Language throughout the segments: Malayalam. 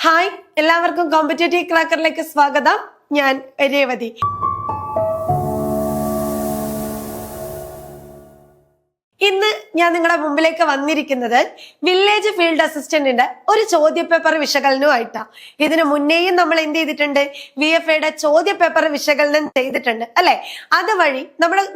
ഹായ്, എല്ലാവർക്കും കോമ്പറ്റേറ്റീവ് ക്രാക്കറിലേക്ക് സ്വാഗതം. ഞാൻ രേവതി. ഇന്ന് ഞാൻ നിങ്ങളുടെ മുമ്പിലേക്ക് വന്നിരിക്കുന്നത് വില്ലേജ് ഫീൽഡ് അസിസ്റ്റന്റിന്റെ ഒരു ചോദ്യപേപ്പർ വിശകലനവുമായിട്ടാണ്. ഇതിനു മുന്നേയും നമ്മൾ എന്ത് ചെയ്തിട്ടുണ്ട്? VFAയുടെ ചോദ്യപേപ്പർ വിശകലനം ചെയ്തിട്ടുണ്ട് അല്ലെ? അതുവഴി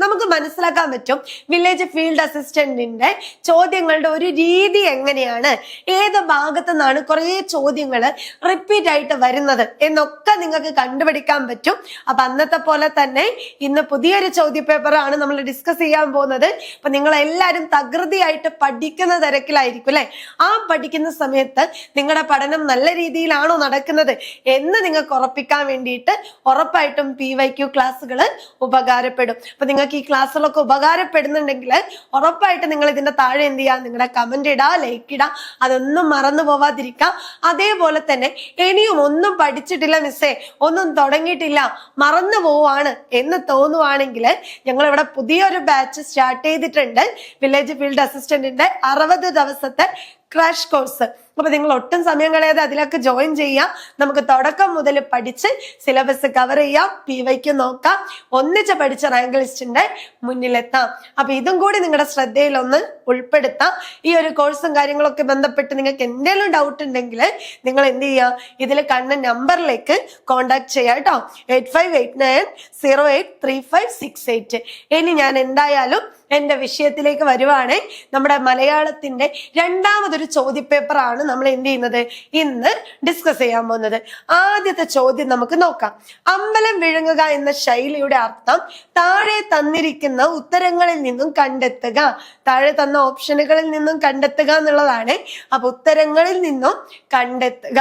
നമുക്ക് മനസ്സിലാക്കാൻ പറ്റും വില്ലേജ് ഫീൽഡ് അസിസ്റ്റന്റിന്റെ ചോദ്യങ്ങളുടെ ഒരു രീതി എങ്ങനെയാണ്, ഏത് ഭാഗത്തു നിന്നാണ് കുറെ ചോദ്യങ്ങൾ റിപ്പീറ്റ് ആയിട്ട് വരുന്നത് എന്നൊക്കെ നിങ്ങൾക്ക് കണ്ടുപിടിക്കാൻ പറ്റും. അപ്പൊ അന്നത്തെ പോലെ തന്നെ ഇന്ന് പുതിയൊരു ചോദ്യപേപ്പറാണ് നമ്മൾ ഡിസ്കസ് ചെയ്യാൻ പോകുന്നത്. അപ്പൊ നിങ്ങൾ എല്ലാവരും തകൃതിയായിട്ട് പഠിക്കുന്ന തിരക്കിലായിരിക്കും അല്ലെ? ആ പഠിക്കുന്ന സമയത്ത് നിങ്ങളുടെ പഠനം നല്ല രീതിയിലാണോ നടക്കുന്നത് എന്ന് നിങ്ങൾക്ക് ഉറപ്പിക്കാൻ വേണ്ടിയിട്ട് ഉറപ്പായിട്ടും PYQ ക്ലാസ്സുകൾ ഉപകാരപ്പെടും. അപ്പൊ നിങ്ങൾക്ക് ഈ ക്ലാസ്സുകളൊക്കെ ഉപകാരപ്പെടുന്നുണ്ടെങ്കിൽ ഉറപ്പായിട്ട് നിങ്ങൾ ഇതിന്റെ താഴെ എന്ത് ചെയ്യുക, നിങ്ങളുടെ കമന്റ് ഇടാ, ലൈക്ക് ഇടാ, അതൊന്നും മറന്നു പോവാതിരിക്കാം. അതേപോലെ തന്നെ ഇനിയും ഒന്നും പഠിച്ചിട്ടില്ല മിസ്സേ, ഒന്നും തുടങ്ങിയിട്ടില്ല, മറന്നു പോവാണ് എന്ന് തോന്നുവാണെങ്കിൽ ഞങ്ങൾ ഇവിടെ പുതിയൊരു ബാച്ച് സ്റ്റാർട്ട് ചെയ്തിട്ടുണ്ട്. വില്ലേജ് ഫീൽഡ് അസിസ്റ്റന്റിന്റെ 60 ദിവസത്തെ ക്രാഷ് കോഴ്സ്. അപ്പൊ നിങ്ങൾ ഒട്ടും സമയം കളയാതെ അതിലൊക്കെ ജോയിൻ ചെയ്യാം. നമുക്ക് തുടക്കം മുതൽ പഠിച്ച് സിലബസ് കവർ ചെയ്യാം, PYQ നോക്കാം, ഒന്നിച്ച് പഠിച്ച റാങ്ക് ലിസ്റ്റിന്റെ മുന്നിലെത്താം. അപ്പൊ ഇതും കൂടി നിങ്ങളുടെ ശ്രദ്ധയിൽ ഒന്ന് ഉൾപ്പെടുത്താം. ഈ ഒരു കോഴ്സും കാര്യങ്ങളൊക്കെ ബന്ധപ്പെട്ട് നിങ്ങൾക്ക് എന്തെങ്കിലും ഡൗട്ട് ഉണ്ടെങ്കിൽ നിങ്ങൾ എന്ത് ചെയ്യാം, ഇതിൽ കാണുന്ന നമ്പറിലേക്ക് കോണ്ടാക്ട് ചെയ്യാം കേട്ടോ. 8589083568. ഇനി ഞാൻ എന്തായാലും എന്റെ വിഷയത്തിലേക്ക് വരുവാണ്. നമ്മുടെ മലയാളത്തിന്റെ രണ്ടാമതൊരു ചോദ്യപേപ്പർ ആണ് നമ്മൾ എന്ത് ചെയ്യുന്നത്, ഇന്ന് ഡിസ്കസ് ചെയ്യാൻ പോകുന്നത്. ആദ്യത്തെ ചോദ്യം നമുക്ക് നോക്കാം. അമ്പലം വിഴുങ്ങുക എന്ന ശൈലിയുടെ അർത്ഥം താഴെ തന്നിരിക്കുന്ന ഉത്തരങ്ങളിൽ നിന്നും കണ്ടെത്തുക. താഴെ തന്ന ഓപ്ഷനുകളിൽ നിന്നും കണ്ടെത്തുക എന്നുള്ളതാണ്. അപ്പൊ ഉത്തരങ്ങളിൽ നിന്നും കണ്ടെത്തുക,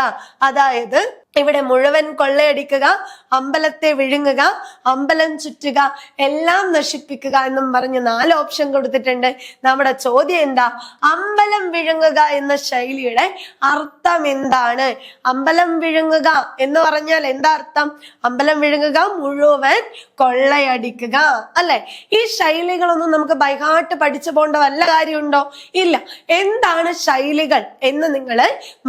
അതായത് ഇവിടെ മുഴുവൻ കൊള്ളയടിക്കുക, അമ്പലത്തെ വിഴുങ്ങുക, അമ്പലം ചുറ്റുക, എല്ലാം നശിപ്പിക്കുക എന്നും പറഞ്ഞ് 4 ഓപ്ഷൻ കൊടുത്തിട്ടുണ്ട്. നമ്മുടെ ചോദ്യം എന്താ? അമ്പലം വിഴുങ്ങുക എന്ന ശൈലിയുടെ അർത്ഥം എന്താണ്? അമ്പലം വിഴുങ്ങുക എന്ന് പറഞ്ഞാൽ എന്താ അർത്ഥം? അമ്പലം വിഴുങ്ങുക, മുഴുവൻ കൊള്ളയടിക്കുക അല്ലെ? ഈ ശൈലികളൊന്നും നമുക്ക് ബൈഹാർട്ട് പഠിച്ചു പോകേണ്ട വല്ല കാര്യമുണ്ടോ? ഇല്ല. എന്താണ് ശൈലികൾ എന്ന് നിങ്ങൾ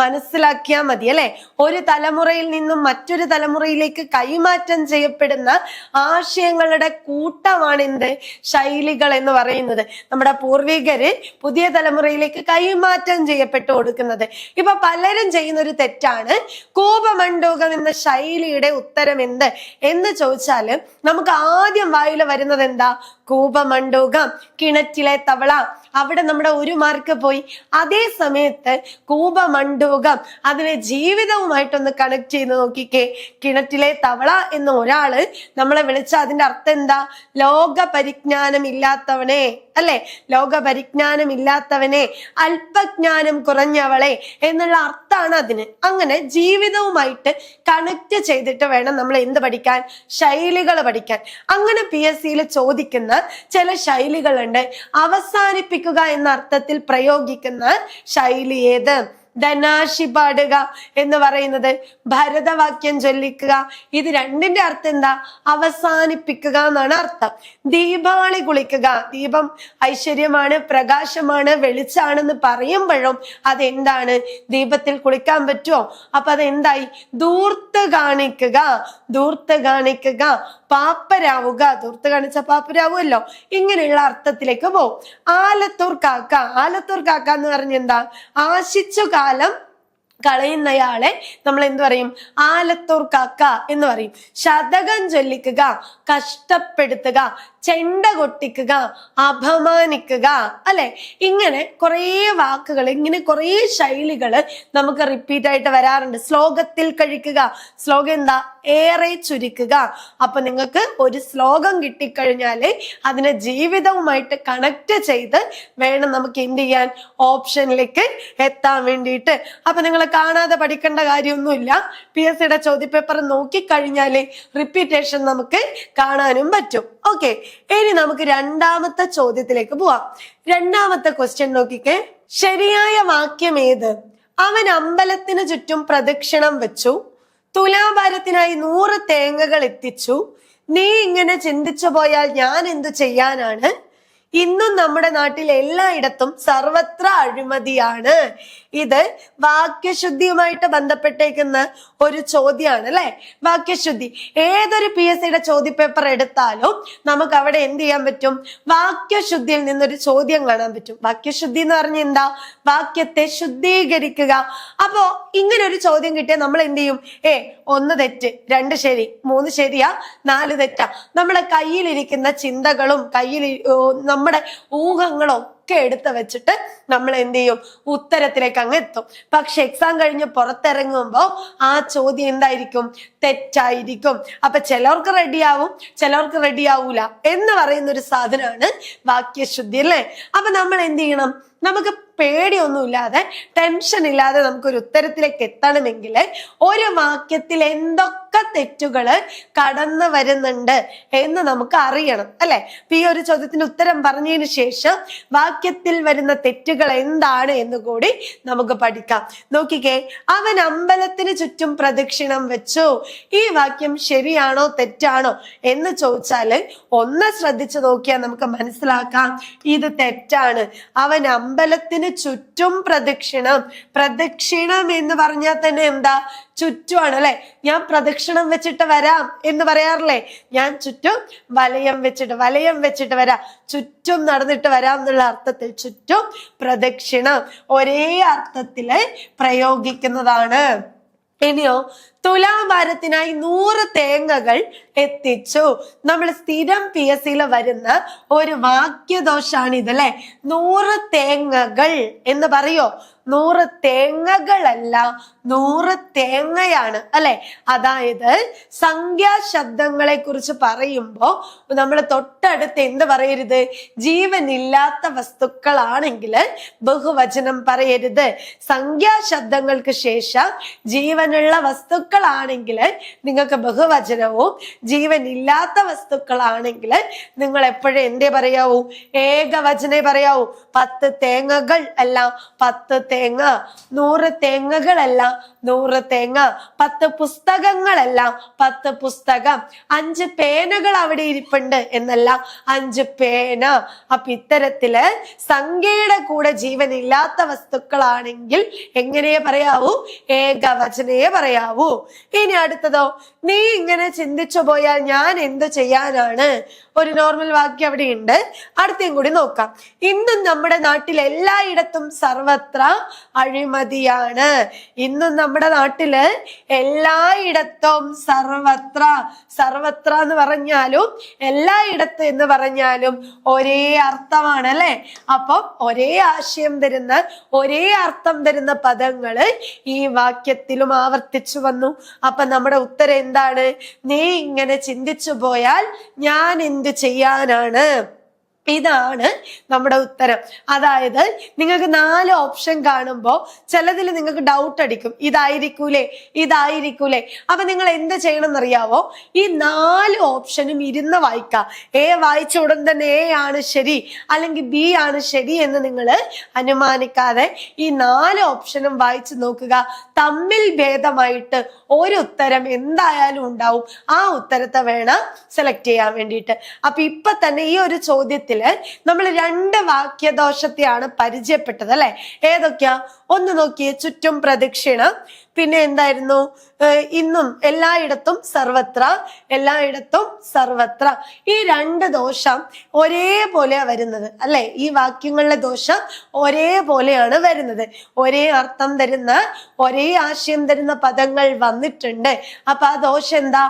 മനസ്സിലാക്കിയാൽ മതി അല്ലെ? ഒരു തലമുറയിൽ നിന്നും മറ്റൊരു തലമുറയിലേക്ക് കൈമാറ്റം ചെയ്യപ്പെടുന്ന ആശയങ്ങളുടെ കൂട്ടമാണ് എന്ത്? ശൈലികൾ എന്ന് പറയുന്നത്. നമ്മുടെ പൂർവികര് പുതിയ തലമുറയിലേക്ക് കൈമാറ്റം ചെയ്യപ്പെട്ടു കൊടുക്കുന്നത്. ഇപ്പൊ പലരും ചെയ്യുന്ന ഒരു തെറ്റാണ്. കൂപമണ്ഡൂകം എന്ന ശൈലിയുടെ ഉത്തരം എന്ത് എന്ന് ചോദിച്ചാല് നമുക്ക് ആദ്യം വായില് വരുന്നത് എന്താ? കൂപമണ്ഡൂകം, കിണറ്റിലെ തവള. അവിടെ നമ്മുടെ 1 മാർക്ക് പോയി. അതേ സമയത്ത് കൂപമണ്ഡൂകം അതിനെ ജീവിതവുമായിട്ടൊന്ന് കണക്ട് ചെയ്ത് നോക്കിക്കേ. കിണറ്റിലെ തവള എന്ന ഒരാള് നമ്മളെ വിളിച്ച അതിന്റെ അർത്ഥം എന്താ? ലോക പരിജ്ഞാനം ഇല്ലാത്തവനെ അല്ലെ? ലോക പരിജ്ഞാനം ഇല്ലാത്തവനെ, അല്പജ്ഞാനം കുറഞ്ഞവളെ എന്നുള്ള അർത്ഥമാണ് അതിന്. അങ്ങനെ ജീവിതവുമായിട്ട് കണക്ട് ചെയ്തിട്ട് വേണം നമ്മൾ എന്ത് പഠിക്കാൻ? ശൈലികൾ പഠിക്കാൻ. അങ്ങനെ PSCയിൽ ചോദിക്കുന്ന ചില ശൈലികളുണ്ട്. അവസാനിപ്പിക്കുക എന്ന അർത്ഥത്തിൽ പ്രയോഗിക്കുന്ന ശൈലി ഏത്? ധനാശി പാടുക എന്ന് പറയുന്നത്, ഭരതവാക്യം ചൊല്ലിക്കുക, ഇത് രണ്ടിന്റെ അർത്ഥം എന്താ? അവസാനിപ്പിക്കുക എന്നാണ് അർത്ഥം. ദീപാവളി കുളിക്കുക, ദീപം ഐശ്വര്യമാണ്, പ്രകാശമാണ്, വെളിച്ചാണെന്ന് പറയുമ്പോഴും അതെന്താണ്? ദീപത്തിൽ കുളിക്കാൻ പറ്റുമോ? അപ്പൊ അതെന്തായി? ധൂർത്ത് കാണിക്കുക, ധൂർത്ത് കാണിക്കുക, പാപ്പരാവുക, ധൂർത്ത് കാണിച്ച പാപ്പരാവുമല്ലോ, ഇങ്ങനെയുള്ള അർത്ഥത്തിലേക്ക് പോകും. ആലത്തൂർ കാക്ക, ആലത്തൂർ കാക്ക എന്ന് പറഞ്ഞ എന്താ? ആശിച്ചു കാലം കളയുന്നയാളെ നമ്മൾ എന്ത് പറയും? ആലത്തൂർ കാക്ക എന്ന് പറയും. ശതകം ചൊല്ലിക്കുക, കഷ്ടപ്പെടുത്തുക, ചെണ്ട കൊട്ടിക്കുക, അപമാനിക്കുക അല്ലെ? ഇങ്ങനെ കുറേ വാക്കുകൾ, ഇങ്ങനെ കുറേ ശൈലികള് നമുക്ക് റിപ്പീറ്റ് ആയിട്ട് വരാറുണ്ട്. ശ്ലോകത്തിൽ കഴിക്കുക, ശ്ലോകം എന്താ? ഏറെ ചുരുക്കുക. അപ്പൊ നിങ്ങൾക്ക് ഒരു ശ്ലോകം കിട്ടിക്കഴിഞ്ഞാല് അതിനെ ജീവിതവുമായിട്ട് കണക്ട് ചെയ്ത് വേണം നമുക്ക് എന്ത് ചെയ്യാൻ? ഓപ്ഷനിലേക്ക് എത്താൻ വേണ്ടിയിട്ട്. അപ്പൊ നിങ്ങൾ കാണാതെ പഠിക്കേണ്ട കാര്യമൊന്നുമില്ല. PSCയുടെ ചോദ്യപേപ്പർ നോക്കിക്കഴിഞ്ഞാല് റിപ്പീറ്റേഷൻ നമുക്ക് കാണാനും പറ്റും. ഓക്കെ, ഇനി നമുക്ക് രണ്ടാമത്തെ ചോദ്യത്തിലേക്ക് പോവാം. രണ്ടാമത്തെ ക്വസ്റ്റ്യൻ നോക്കിക്കേ. ശരിയായ വാക്യം ഏത്? അവൻ അമ്പലത്തിന് ചുറ്റും പ്രദക്ഷിണം വെച്ചു, തുലാഭാരത്തിനായി 100 തേങ്ങകൾ എത്തിച്ചു, നീ ഇങ്ങനെ ചിന്തിച്ചു പോയാൽ ഞാൻ എന്തു ചെയ്യാനാണ്? ഇന്നും നമ്മുടെ നാട്ടിൽ എല്ലായിടത്തും സർവത്ര അഴിമതിയാണ്. ഇത് വാക്യശുദ്ധിയുമായിട്ട് ബന്ധപ്പെട്ടേക്കുന്ന ഒരു ചോദ്യമാണ് അല്ലെ. വാക്യശുദ്ധി ഏതൊരു PSC ചോദ്യപേപ്പർ എടുത്താലും നമുക്ക് അവിടെ എന്ത് ചെയ്യാൻ പറ്റും? വാക്യശുദ്ധിയിൽ നിന്നൊരു ചോദ്യം കാണാൻ പറ്റും. വാക്യശുദ്ധി എന്ന് പറഞ്ഞ എന്താ? വാക്യത്തെ ശുദ്ധീകരിക്കുക. അപ്പോ ഇങ്ങനെ ഒരു ചോദ്യം കിട്ടിയാൽ നമ്മൾ എന്ത് ചെയ്യും? 1 തെറ്റ്, 2 ശരി, 3 ശരിയാ, 4 തെറ്റാ. നമ്മളെ കയ്യിലിരിക്കുന്ന ചിന്തകളും നമ്മുടെ ഊഹങ്ങളും ഒക്കെ എടുത്ത് വെച്ചിട്ട് നമ്മൾ എന്ത് ചെയ്യും? ഉത്തരത്തിലേക്ക് അങ്ങ് എത്തും. പക്ഷെ എക്സാം കഴിഞ്ഞ് പുറത്തിറങ്ങുമ്പോ ആ ചോദ്യം എന്തായിരിക്കും? തെറ്റായിരിക്കും. അപ്പൊ ചിലർക്ക് റെഡിയാവും, ചിലർക്ക് റെഡിയാവൂല എന്ന് പറയുന്ന ഒരു സാധനമാണ് വാക്യശുദ്ധി അല്ലേ. അപ്പൊ നമ്മൾ എന്ത് ചെയ്യണം? നമുക്ക് പേടിയൊന്നുമില്ലാതെ, ടെൻഷൻ ഇല്ലാതെ നമുക്കൊരു ഉത്തരത്തിലേക്ക് എത്തണമെങ്കിൽ ഒരു വാക്യത്തിൽ എന്തൊക്കെ തെറ്റുകള് കടന്നു വരുന്നുണ്ട് എന്ന് നമുക്ക് അറിയണം അല്ലെ. അപ്പൊ ഈ ഒരു ചോദ്യത്തിന് ഉത്തരം പറഞ്ഞതിന് ശേഷം വാക്യത്തിൽ വരുന്ന തെറ്റുകൾ എന്താണ് എന്ന് കൂടി നമുക്ക് പഠിക്കാം. നോക്കിക്കേ, അവൻ അമ്പലത്തിന് ചുറ്റും പ്രദക്ഷിണം വെച്ചു. ഈ വാക്യം ശരിയാണോ തെറ്റാണോ എന്ന് ചോദിച്ചാല് ഒന്ന് ശ്രദ്ധിച്ചു നോക്കിയാൽ നമുക്ക് മനസ്സിലാക്കാം ഇത് തെറ്റാണ്. അവൻ അമ്പലത്തിന് ചുറ്റും പ്രദക്ഷിണം. പ്രദക്ഷിണം എന്ന് പറഞ്ഞാൽ തന്നെ എന്താ? ചുറ്റുമാണ് അല്ലെ. ഞാൻ പ്രദക്ഷിണം വെച്ചിട്ട് വരാം എന്ന് പറയാറില്ലേ? ഞാൻ ചുറ്റും വലയം വെച്ചിട്ട് വരാം, ചുറ്റും നടന്നിട്ട് വരാം എന്നുള്ള അർത്ഥത്തിൽ ചുറ്റും പ്രദക്ഷിണം ഒരേ അർത്ഥത്തില് പ്രയോഗിക്കുന്നതാണ്. ഇനിയോ, തുലാഭാരത്തിനായി 100 തേങ്ങകൾ എത്തിച്ചു. നമ്മൾ സ്ഥിരം PSC വരുന്ന ഒരു വാക്യദോഷാണ് ഇതല്ലേ. 100 തേങ്ങകൾ എന്ന് പറയോ? 100 തേങ്ങകളല്ല, 100 തേങ്ങയാണ് അല്ലെ. അതായത് സംഖ്യാശബ്ദങ്ങളെ കുറിച്ച് പറയുമ്പോ നമ്മൾ തൊട്ടടുത്ത് എന്ത് പറയരുത്? ജീവനില്ലാത്ത വസ്തുക്കളാണെങ്കിൽ ബഹുവചനം പറയരുത്. സംഖ്യാശബ്ദങ്ങൾക്ക് ശേഷം ജീവനുള്ള വസ്തുക്കളാണെങ്കിൽ നിങ്ങൾക്ക് ബഹുവചനവും, ജീവനില്ലാത്ത വസ്തുക്കളാണെങ്കിൽ നിങ്ങൾ എപ്പോഴും എന്തേ പറയാവൂ? ഏകവചനേ പറയാവൂ. 10 തേങ്ങകൾ അല്ല 10 തേങ്ങ, 100 തേങ്ങകളല്ല 100 തേങ്ങ, 10 പുസ്തകങ്ങളല്ല 10 പുസ്തകം, 5 പേനകൾ അവിടെ ഇരിപ്പുണ്ട് എന്നല്ല 5 പേന. അപ്പൊ ഇത്തരത്തില് സംഖ്യയുടെ കൂടെ ജീവനില്ലാത്ത വസ്തുക്കളാണെങ്കിൽ എങ്ങനെയേ പറയാവൂ? ഏകവചനയെ പറയാവൂ. ഇനി അടുത്തതോ, നീ ഇങ്ങനെ ചിന്തിച്ചു പോയാൽ ഞാൻ എന്ത് ചെയ്യാനാണ്? ഒരു നോർമൽ വാക്യം അവിടെ ഉണ്ട്. അടുത്തേം കൂടി നോക്കാം. ഇന്നും നമ്മുടെ നാട്ടിൽ എല്ലായിടത്തും സർവത്ര അഴിമതിയാണ്. ഇന്നും നമ്മുടെ നാട്ടില് എല്ലായിടത്തും സർവത്ര, സർവത്ര എന്ന് പറഞ്ഞാലും എല്ലായിടത്തും എന്ന് പറഞ്ഞാലും ഒരേ അർത്ഥമാണ് അല്ലെ. അപ്പം ഒരേ ആശയം തരുന്ന, ഒരേ അർത്ഥം തരുന്ന പദങ്ങള് ഈ വാക്യത്തിലും ആവർത്തിച്ചു വന്നു. അപ്പൊ നമ്മുടെ ഉത്തരം എന്താണ്? നീ ഇങ്ങനെ ചിന്തിച്ചു പോയാൽ ഞാൻ എന്ത് ചെയ്യാനാണ്? ഇതാണ് നമ്മുടെ ഉത്തരം. അതായത് നിങ്ങൾക്ക് 4 ഓപ്ഷൻ കാണുമ്പോൾ ചിലതിൽ നിങ്ങൾക്ക് ഡൗട്ട് അടിക്കും, ഇതായിരിക്കൂലേ. അപ്പൊ നിങ്ങൾ എന്ത് ചെയ്യണം എന്നറിയാവോ? ഈ 4 ഓപ്ഷനും ഇരുന്ന് വായിക്കുക. വായിച്ച ഉടൻ തന്നെ ആണ് ശരി അല്ലെങ്കിൽ B ആണ് ശരി എന്ന് നിങ്ങൾ അനുമാനിക്കാതെ ഈ 4 ഓപ്ഷനും വായിച്ചു നോക്കുക. തമ്മിൽ ഭേദമായിട്ട് ഒരു ഉത്തരം എന്തായാലും ഉണ്ടാവും. ആ ഉത്തരത്തെ വേണം സെലക്ട് ചെയ്യാൻ വേണ്ടിയിട്ട്. അപ്പൊ ഇപ്പൊ തന്നെ ഈ ഒരു ചോദ്യത്തിൽ നമ്മൾ 2 വാക്യദോഷത്തെയാണ് പരിചയപ്പെട്ടത് അല്ലെ. ഏതൊക്കെയാ? ഒന്ന് നോക്കിയേ, ചുറ്റും പ്രദക്ഷിണം. പിന്നെ എന്തായിരുന്നു? ഇന്നും എല്ലായിടത്തും സർവത്ര, എല്ലായിടത്തും സർവത്ര. ഈ 2 ദോഷം ഒരേപോലെയാ വരുന്നത് അല്ലെ. ഈ വാക്യങ്ങളിലെ ദോഷം ഒരേപോലെയാണ് വരുന്നത്. ഒരേ അർത്ഥം തരുന്ന, ഒരേ ആശയം തരുന്ന പദങ്ങൾ വന്നിട്ടുണ്ട്. അപ്പൊ ആ ദോഷം എന്താ?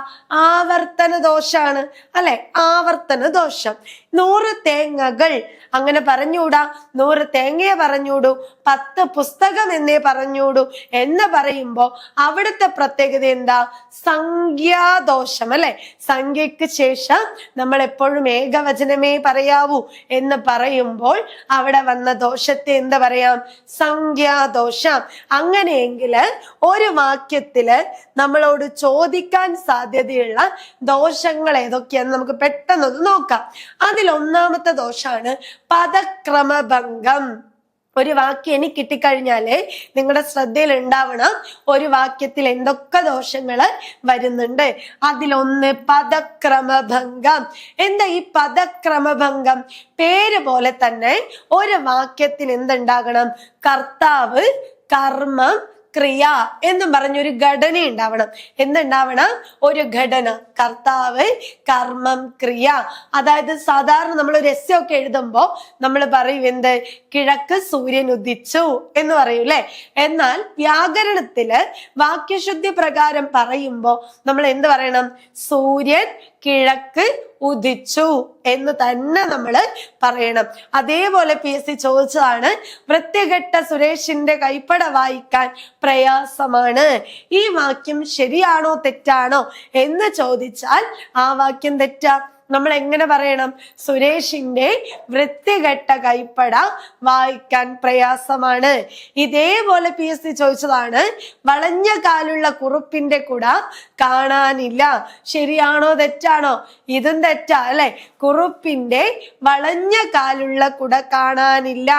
ആവർത്തന ദോഷാണ് അല്ലെ. ആവർത്തന ദോഷം. 100 തേങ്ങകൾ അങ്ങനെ പറഞ്ഞൂടാ. 100 തേങ്ങയെ പറഞ്ഞൂടൂ, 10 പുസ്തകം എന്നേ പറഞ്ഞൂടൂ എന്ന് പറയുമ്പോ അവിടുത്തെ പ്രത്യേകത എന്താ? സംഖ്യാദോഷം അല്ലെ. സംഖ്യക്ക് ശേഷം നമ്മൾ എപ്പോഴും ഏകവചനമേ പറയാവൂ എന്ന് പറയുമ്പോൾ അവിടെ വന്ന ദോഷത്തെ എന്താ പറയാം? സംഖ്യാദോഷം. അങ്ങനെയെങ്കിൽ ഒരു വാക്യത്തില് നമ്മളോട് ചോദിക്കാൻ സാധ്യതയുള്ള ദോഷങ്ങൾ ഏതൊക്കെയാന്ന് നമുക്ക് പെട്ടെന്നൊന്ന് നോക്കാം. അതിൽ ഒന്നാമത്തെ ദോഷാണ് പദക്രമഭംഗം. ഒരു വാക്യം എനിക്ക് കിട്ടിക്കഴിഞ്ഞാല് നിങ്ങളുടെ ശ്രദ്ധയിൽ ഉണ്ടാവണം ഒരു വാക്യത്തിൽ എന്തൊക്കെ ദോഷങ്ങള് വരുന്നുണ്ട്. അതിലൊന്ന് പദക്രമഭംഗം. എന്താ ഈ പദക്രമഭംഗം? പേര് പോലെ തന്നെ ഒരു വാക്യത്തിന് എന്തുണ്ടാകണം? കർത്താവ്, കർമ്മം, ക്രിയ എന്നും പറഞ്ഞൊരു ഘടന ഉണ്ടാവണം. എന്തുണ്ടാവണം? ഒരു ഘടന. കർത്താവ്, കർമ്മം, ക്രിയ. അതായത് സാധാരണ നമ്മൾ ഒരു എസ്സേ ഒക്കെ എഴുതുമ്പോ നമ്മൾ പറയും എന്ത്? കിഴക്ക് സൂര്യൻ ഉദിച്ചു എന്ന് പറയും അല്ലെ. എന്നാൽ വ്യാകരണത്തില് വാക്യശുദ്ധി പ്രകാരം പറയുമ്പോ നമ്മൾ എന്ത് പറയണം? സൂര്യൻ കിഴക്ക് ഉദിച്ചു എന്ന് തന്നെ നമ്മൾ പറയണം. അതേപോലെ PSC ചോദിച്ചതാണ്, വൃത്തികെട്ട സുരേഷിന്റെ കൈപ്പട വായിക്കാൻ പ്രയാസമാണ്. ഈ വാക്യം ശരിയാണോ തെറ്റാണോ എന്ന് ചോദിച്ചാൽ ആ വാക്യം തെറ്റാ. നമ്മൾ എങ്ങനെ പറയണം? സുരേഷിന്റെ വൃത്തികെട്ട കൈപ്പട വായിക്കാൻ പ്രയാസമാണ്. ഇതേപോലെ PSC ചോദിച്ചതാണ്, വളഞ്ഞ കാലുള്ള കുറുപ്പിന്റെ കുട കാണാനില്ല. ശരിയാണോ തെറ്റാണോ? ഇതും തെറ്റാ അല്ലെ. കുറുപ്പിന്റെ വളഞ്ഞ കാലുള്ള കുട കാണാനില്ല.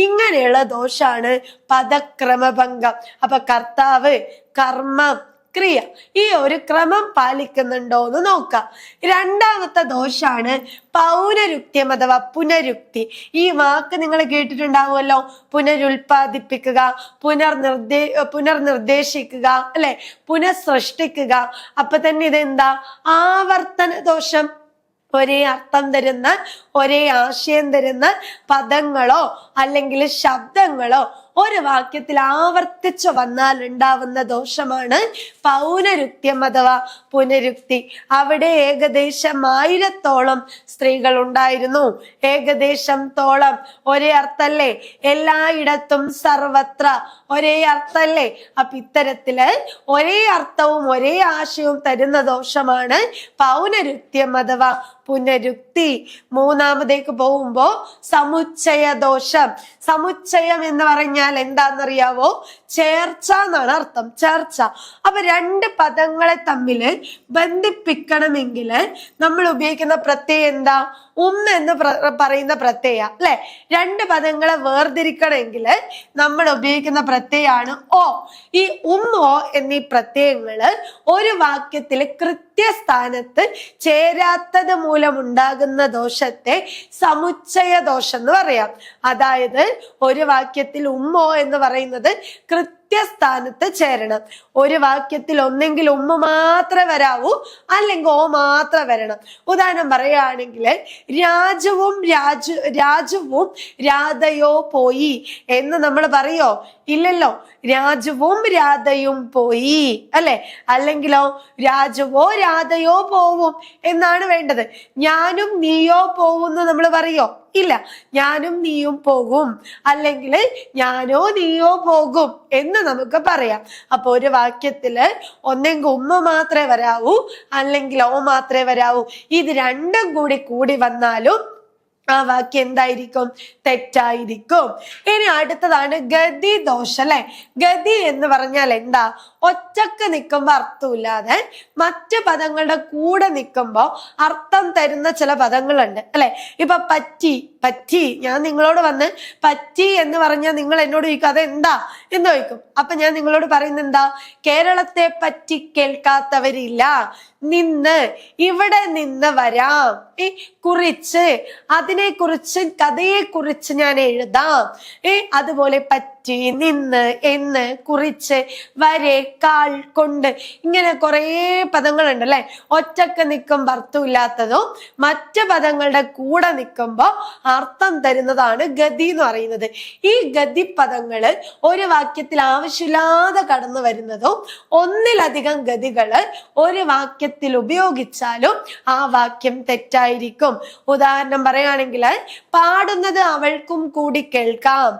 ഇങ്ങനെയുള്ള ദോഷാണ് പദക്രമഭംഗം. അപ്പൊ കർത്താവ്, കർമ്മം, ക്രിയ ഈ ഒരു ക്രമം പാലിക്കുന്നുണ്ടോ എന്ന് നോക്കാം. രണ്ടാമത്തെ ദോഷാണ് പൗനരുക്ത്യം അഥവാ പുനരുക്തി. ഈ വാക്ക് നിങ്ങൾ കേട്ടിട്ടുണ്ടാവുമല്ലോ. പുനരുൽപാദിപ്പിക്കുക, പുനർനിർദ്ദേശിക്കുക അല്ലെ, പുനഃസൃഷ്ടിക്കുക. അപ്പൊ തന്നെ ഇതെന്താ? ആവർത്തന ദോഷം. ഒരേ അർത്ഥം തരുന്ന, ഒരേ ആശയം തരുന്ന പദങ്ങളോ അല്ലെങ്കിൽ ശബ്ദങ്ങളോ ഒരു വാക്യത്തിൽ ആവർത്തിച്ചു വന്നാൽ ഉണ്ടാവുന്ന ദോഷമാണ് പൗനരുക്ത്യം അഥവാ പുനരുക്തി. അവിടെ ഏകദേശം 1000-ഓളം സ്ത്രീകൾ ഉണ്ടായിരുന്നു. ഏകദേശം തോളം ഒരേ അർത്ഥല്ലേ? എല്ലായിടത്തും, സർവത്ര ഒരേ അർത്ഥല്ലേ? അപ്പൊ ഇത്തരത്തില് ഒരേ അർത്ഥവും ഒരേ ആശയവും തരുന്ന ദോഷമാണ് പൗനരുക്ത്യം അഥവാ പുനരുക്തി. മൂന്നാമതേക്ക് പോകുമ്പോ സമുച്ചയ ദോഷം. സമുച്ചയം എന്ന് പറഞ്ഞാൽ എന്താണെന്നറിയാവോ? ചേർച്ച എന്നാണ് അർത്ഥം. ചേർച്ച. അപ്പൊ രണ്ട് പദങ്ങളെ തമ്മില് ബന്ധിപ്പിക്കണമെങ്കിൽ നമ്മൾ ഉപയോഗിക്കുന്ന പ്രത്യയം എന്താ? എന്ന് പറയുന്ന പ്രത്യയ അല്ലെ. രണ്ട് പദങ്ങളെ വേർതിരിക്കണമെങ്കിൽ നമ്മൾ ഉപയോഗിക്കുന്ന പ്രത്യയാണ് ഓ. ഈ ഓ എന്നീ പ്രത്യയങ്ങള് ഒരു വാക്യത്തില് കൃത്യസ്ഥാനത്ത് ചേരാത്തത് മൂലം ഉണ്ടാകുന്ന ദോഷത്തെ സമുച്ചയ ദോഷം എന്ന് പറയാം. അതായത് ഒരു വാക്യത്തിൽ ഉമ്മോ എന്ന് പറയുന്നത് കൃത്യസ്ഥാനത്ത് ചേരണം. ഒരു വാക്യത്തിൽ ഒന്നെങ്കിൽ ഉമ്മ മാത്രമേ വരാവൂ, അല്ലെങ്കിൽ ഓ മാത്രം വരണം. ഉദാഹരണം പറയുകയാണെങ്കിൽ രാജുവും രാധയോ പോയി എന്ന് നമ്മൾ പറയോ? ഇല്ലല്ലോ. രാജുവും രാധയും പോയി അല്ലെ. അല്ലെങ്കിലോ രാജുവോ രാധയോ പോവും എന്നാണ് വേണ്ടത്. ഞാനും നീയോ പോവുന്ന് നമ്മൾ പറയോ? ഇല്ല. ഞാനും നീയും പോകും, അല്ലെങ്കിൽ ഞാനോ നീയോ പോകും എന്ന് നമുക്ക് പറയാം. അപ്പൊ ഒരു വാക്യത്തില് ഒന്നെങ്കിൽ ഉമ്മ മാത്രമേ വരാവൂ, അല്ലെങ്കിൽ ഓ മാത്രമേ വരാവൂ. ഇത് രണ്ടും കൂടി വന്നാലും ആ വാക്യം എന്തായിരിക്കും? തെറ്റായിരിക്കും. ഇനി അടുത്തതാണ് ഗതി ദോഷം അല്ലെ. ഗതി എന്ന് പറഞ്ഞാൽ എന്താ? ഒറ്റക്ക് നിൽക്കുമ്പോ അർത്ഥമില്ലാതെ മറ്റു പദങ്ങളുടെ കൂടെ നിൽക്കുമ്പോ അർത്ഥം തരുന്ന ചില പദങ്ങളുണ്ട് അല്ലെ. ഇപ്പൊ പറ്റി ഞാൻ നിങ്ങളോട് വന്ന് പറ്റി എന്ന് പറഞ്ഞാൽ നിങ്ങൾ എന്നോട് ചോദിക്കും അതെന്താ എന്ന് ചോദിക്കും. അപ്പൊ ഞാൻ നിങ്ങളോട് പറയുന്നത് എന്താ? കേരളത്തെ പറ്റി കേൾക്കാത്തവരില്ല. നിന്ന്, ഇവിടെ നിന്ന് വരാം. കുറിച്ച്, അതിനെക്കുറിച്ച്, കഥയെക്കുറിച്ച് ഞാൻ എഴുതാം. അതുപോലെ പറ്റി, നിന്ന്, എന്ന്, കുറിച്ച്, വരെ, കാൾ, കൊണ്ട്, ഇങ്ങനെ കുറെ പദങ്ങളുണ്ട് അല്ലെ. ഒറ്റക്ക് നിൽക്കുമ്പോ അർത്ഥമില്ലാത്തതും മറ്റു പദങ്ങളുടെ കൂടെ നിൽക്കുമ്പോ അർത്ഥം തരുന്നതാണ് ഗതി എന്ന് പറയുന്നത്. ഈ ഗതി പദങ്ങള് ഒരു വാക്യത്തിൽ ആവശ്യമില്ലാതെ കടന്നു വരുന്നതും ഒന്നിലധികം ഗതികള് ഒരു വാക്യത്തിൽ ഉപയോഗിച്ചാലും ആ വാക്യം തെറ്റായിരിക്കും. ഉദാഹരണം പറയുകയാണെങ്കിൽ പാടുന്നത് അവൾക്കും കൂടി കേൾക്കാം.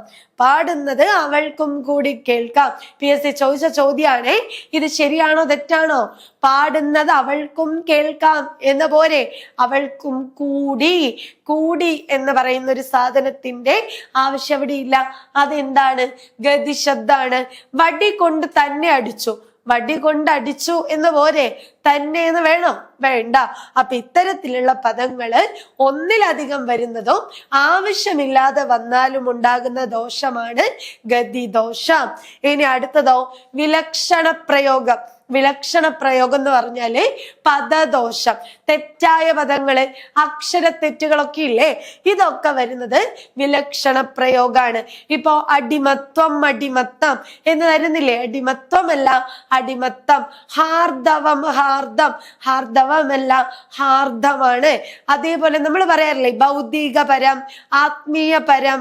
പാടുന്നത് അവൾക്കും കൂടി കേൾക്കാം. PSC ചോദിച്ച ചോദ്യമാണ്, ഇത് ശരിയാണോ തെറ്റാണോ? പാടുന്നത് അവൾക്കും കേൾക്കാം എന്ന പോലെ അവൾക്കും കൂടി എന്ന് പറയുന്ന ഒരു സാധനത്തിന്റെ ആവശ്യം അവിടെ ഇല്ല. അതെന്താണ്? ഗതി ശബ്ദാണ്. വടി കൊണ്ട് തന്നെ അടിച്ചു. വടി കൊണ്ടടിച്ചു എന്ന് പോരെ, തന്നെ എന്ന് വേണോ? വേണ്ട. അപ്പൊ ഇത്തരത്തിലുള്ള പദങ്ങള് ഒന്നിലധികം വരുന്നതും ആവശ്യമില്ലാതെ വന്നാലും ഉണ്ടാകുന്ന ദോഷമാണ് ഗതിദോഷം. ഇനി അടുത്തതോ വിലക്ഷണ പ്രയോഗം. വിലക്ഷണ പ്രയോഗം എന്ന് പറഞ്ഞാല് പദദോഷം, തെറ്റായ പദങ്ങള്, അക്ഷരത്തെറ്റുകളൊക്കെ ഇല്ലേ, ഇതൊക്കെ വരുന്നത് വിലക്ഷണ പ്രയോഗമാണ്. ഇപ്പോ അടിമത്വം, അടിമത്തം എന്ന് വരുന്നില്ലേ? അടിമത്വമല്ല, അടിമത്തം. ഹാർദവം, ഹാർദം, ഹാർദവമല്ല, ഹാർദമാണ്. അതേപോലെ നമ്മൾ പറയാറില്ലേ ഭൗതിക പരം, ആത്മീയ പരം,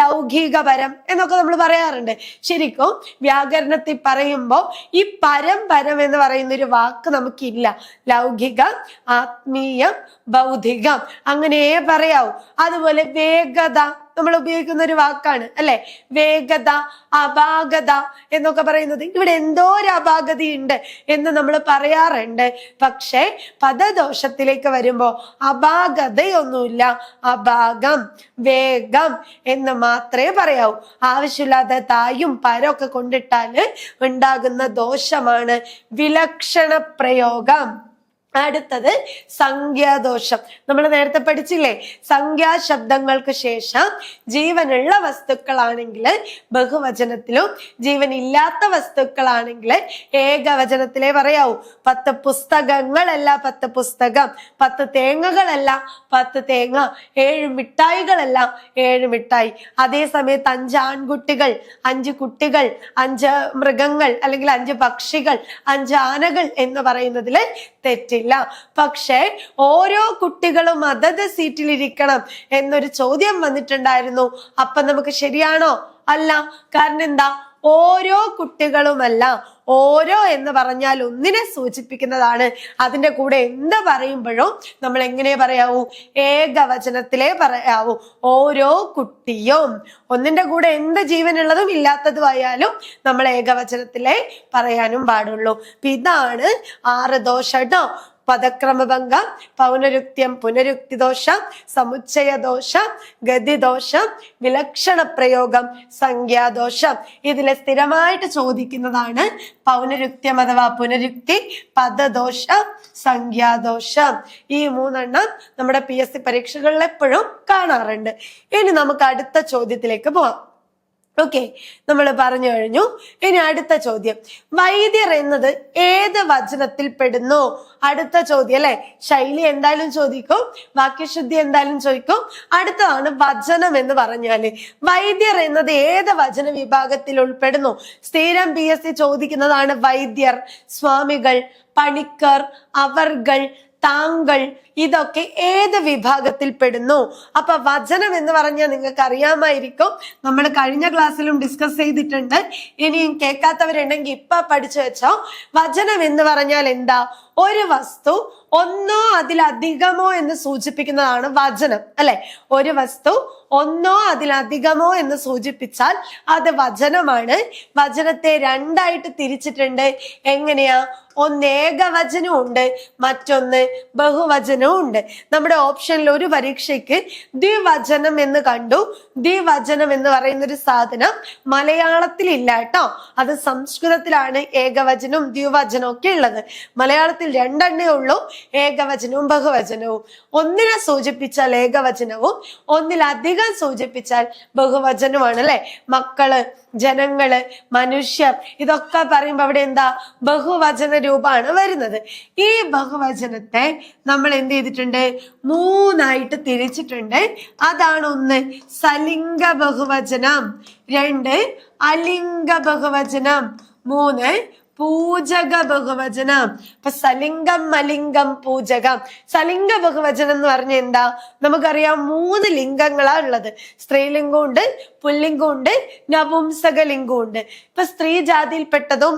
ലൗകിക പരം എന്നൊക്കെ നമ്മൾ പറയാറുണ്ട്. ശരിക്കും വ്യാകരണത്തിൽ പറയുമ്പോൾ ഈ പരം പരം എന്ന് പറയുന്ന ഒരു വാക്ക് നമുക്കില്ല. ലൗകികം, ആത്മീയം, ഭൗതികം അങ്ങനെയേ പറയാവൂ. അതുപോലെ വേഗത നമ്മൾ ഉപയോഗിക്കുന്ന ഒരു വാക്കാണ് അല്ലെ, വേഗത, അപാകത എന്നൊക്കെ പറയുന്നത്. ഇവിടെ എന്തോ ഒരു അപാകതയുണ്ട് എന്ന് നമ്മൾ പറയാറുണ്ട്. പക്ഷെ പദദോഷത്തിലേക്ക് വരുമ്പോ അപാകതയൊന്നുമില്ല, അപാകം, വേഗം എന്ന് മാത്രമേ പറയാവൂ. ആവശ്യമില്ലാതെ തായും പരമൊക്കെ കൊണ്ടിട്ടാല് ഉണ്ടാകുന്ന ദോഷമാണ് വിലക്ഷണ പ്രയോഗം. അടുത്തത് സംഖ്യാദോഷം. നമ്മൾ നേരത്തെ പഠിച്ചില്ലേ, സംഖ്യാശബ്ദങ്ങൾക്ക് ശേഷം ജീവനുള്ള വസ്തുക്കളാണെങ്കിൽ ബഹുവചനത്തിലും ജീവനില്ലാത്ത വസ്തുക്കളാണെങ്കിൽ ഏകവചനത്തിലേ പറയാവൂ. 10 പുസ്തകങ്ങളല്ല 10 പുസ്തകം, 10 തേങ്ങകളല്ല 10 തേങ്ങ, 7 മിഠായികളല്ല 7 മിഠായി. അതേ സമയത്ത് 5 ആൺകുട്ടികൾ, 5 കുട്ടികൾ, 5 മൃഗങ്ങൾ അല്ലെങ്കിൽ 5 പക്ഷികൾ, 5 ആനകൾ എന്ന് പറയുന്നതില് തെറ്റില്ല. പക്ഷെ ഓരോ കുട്ടികളും അതത് സീറ്റിലിരിക്കണം എന്നൊരു ചോദ്യം വന്നിട്ടുണ്ടായിരുന്നു. അപ്പൊ നമുക്ക് ശരിയാണോ? അല്ല. കാരണം എന്താ? ഓരോ കുട്ടികളുമല്ല, ഓരോ എന്ന് പറഞ്ഞാൽ ഒന്നിനെ സൂചിപ്പിക്കുന്നതാണ്. അതിന്റെ കൂടെ എന്ത് പറയുമ്പോഴും നമ്മൾ എങ്ങനെ പറയാവൂ? ഏകവചനത്തിലേ പറയാവൂ. ഓരോ കുട്ടിയും. ഒന്നിന്റെ കൂടെ എന്ത് ജീവനുള്ളതും ഇല്ലാത്തതും ആയാലും നമ്മൾ ഏകവചനത്തിലേ പറയാനും പാടുള്ളൂ. ഇതാണ് 6 ദോഷം കേട്ടോ. പദക്രമഭംഗം, പൗനരുക്ത്യം, പുനരുക്തി ദോഷം, സമുച്ചയ ദോഷം, ഗതിദോഷം, വിലക്ഷണ പ്രയോഗം, സംഖ്യാദോഷം. ഇതിലെ സ്ഥിരമായിട്ട് ചോദിക്കുന്നതാണ് പൗനരുക്ത്യം അഥവാ പുനരുക്തി, പദദോഷം, സംഖ്യാദോഷം. ഈ 3 നമ്മുടെ PSC പരീക്ഷകളിൽ എപ്പോഴും കാണാറുണ്ട്. ഇനി നമുക്ക് അടുത്ത ചോദ്യത്തിലേക്ക് പോവാം. ഓക്കെ, നമ്മൾ പറഞ്ഞു കഴിഞ്ഞു. ഇനി അടുത്ത ചോദ്യം, വൈദ്യർ എന്നത് ഏത് വചനത്തിൽ പെടുന്നു? അടുത്ത ചോദ്യം അല്ലെ. ശൈലി എന്തായാലും ചോദിക്കും, വാക്യശുദ്ധി എന്തായാലും ചോദിക്കും. അടുത്തതാണ് വചനം എന്ന് പറഞ്ഞാല് വൈദ്യർ എന്നത് ഏത് വചന വിഭാഗത്തിൽ ഉൾപ്പെടുന്നു? സ്ഥിരം PSC ചോദിക്കുന്നതാണ്. വൈദ്യർ, സ്വാമികൾ, പണിക്കർ, അവർകൾ, താങ്കൾ, ഇതൊക്കെ ഏത് വിഭാഗത്തിൽ പെടുന്നു? അപ്പൊ വചനം എന്ന് പറഞ്ഞാൽ നിങ്ങൾക്ക് അറിയാമായിരിക്കും, നമ്മൾ കഴിഞ്ഞ ക്ലാസ്സിലും ഡിസ്കസ് ചെയ്തിട്ടുണ്ട്. ഇനിയും കേൾക്കാത്തവരുണ്ടെങ്കിൽ ഇപ്പൊ പഠിച്ചു വെച്ചോ. വചനം എന്ന് പറഞ്ഞാൽ എന്താ? ഒരു വസ്തു ഒന്നോ അതിലധികമോ എന്ന് സൂചിപ്പിക്കുന്നതാണ് വചനം അല്ലെ. ഒരു വസ്തു ഒന്നോ അതിലധികമോ എന്ന് സൂചിപ്പിച്ചാൽ അത് വചനമാണ്. വചനത്തെ 2ആയിട്ട് തിരിച്ചിട്ടുണ്ട്. എങ്ങനെയാ? ഒന്ന് ഏകവചനവും ഉണ്ട്, മറ്റൊന്ന് ബഹുവചനവും ഉണ്ട്. നമ്മുടെ ഓപ്ഷനിൽ ഒരു പരീക്ഷയ്ക്ക് ദ്വിവചനം എന്ന് കണ്ടു. ദ്വിവചനം എന്ന് പറയുന്ന ഒരു സാധനം മലയാളത്തിൽ ഇല്ല കേട്ടോ. അത് സംസ്കൃതത്തിലാണ് ഏകവചനവും ദ്വിവചനവും ഒക്കെ ഉള്ളത്. മലയാളത്തിൽ 2 ഉള്ളൂ, ഏകവചനവും ബഹുവചനവും. ഒന്നിനെ സൂചിപ്പിച്ചാൽ ഏകവചനവും ഒന്നിലധികം സൂചിപ്പിച്ചാൽ ബഹുവചനവുമാണ് അല്ലെ. മക്കള്, ജനങ്ങള്, മനുഷ്യർ, ഇതൊക്കെ പറയുമ്പോ അവിടെ എന്താ? ബഹുവചന രൂപമാണ് വരുന്നത്. ഈ ബഹുവചനത്തെ നമ്മൾ എന്ത് ചെയ്തിട്ടുണ്ട്? 3ആയിട്ട് തിരിച്ചിട്ടുണ്ട്. അതാണ് 1 സലിംഗ ബഹുവചനം, 2 അലിംഗ ബഹുവചനം, 3 പൂജക ബഹുവചനം. ഇപ്പൊ സലിംഗം, അലിംഗം, പൂജകം. സലിംഗ ബഹുവചനം എന്ന് പറഞ്ഞ എന്താ? നമുക്കറിയാം 3 ലിംഗങ്ങളാ ഉള്ളത്. സ്ത്രീലിംഗം ഉണ്ട്, പുല്ലിംഗം ഉണ്ട്, നപുംസകലിംഗം ഉണ്ട്. ഇപ്പൊ സ്ത്രീ ജാതിയിൽപ്പെട്ടതും